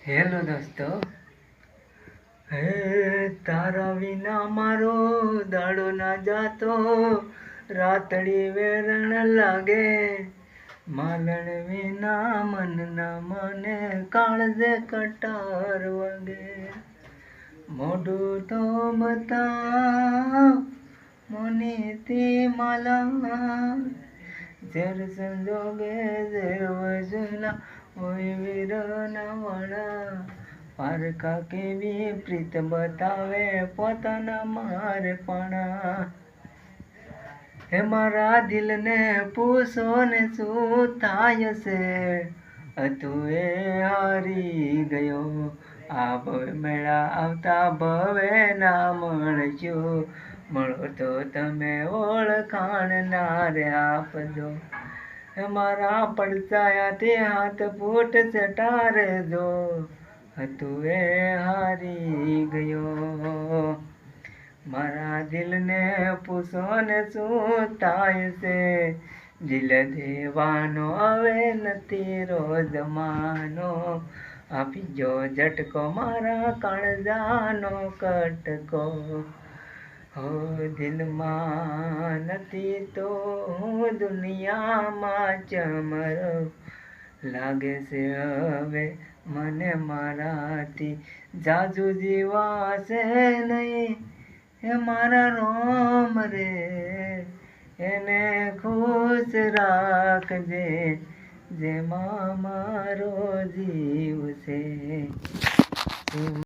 Hello દોસ્તો, હે તારા વિના મારો દાડો ના જાતો, રાતડી વેરણ લાગે, માલણ વિના મન ના મને કાળજે કટાર વાગે, મોઢું તો બતા મોનીતી માલા, ઝેર સંજોગે ઝેર વજના હોય વીરના વાળા, પારકા કેવી પ્રીત બતાવે પોતાના મારે પાણા, હે મારા દિલને પૂછો ને શું થાય છે, તું એ હારી ગયો, આ ભવે મેળા આવતા ભવે ના મળજો, મળો તો તમે ઓળખાણ ના રે આપજો, મારા પડચાયાથી હાથ ફૂટ ચટારે જો, તું એ હારી ગયો, મારા દિલને પૂછો ને શું થાય છે, દિલ દેવાનો હવે નથી રોજ માનો, આપી જો ઝટકો મારા કાળજાનો કટકો, હો દિલમાં નથી તો હું દુનિયામાં ચમરો, લાગે છે હવે મને મારાથી જાજુ જીવાશે નહીં, હે મારા રોમ રે એને ખુશ રાખજે, જેમાં મારો જીવ છે.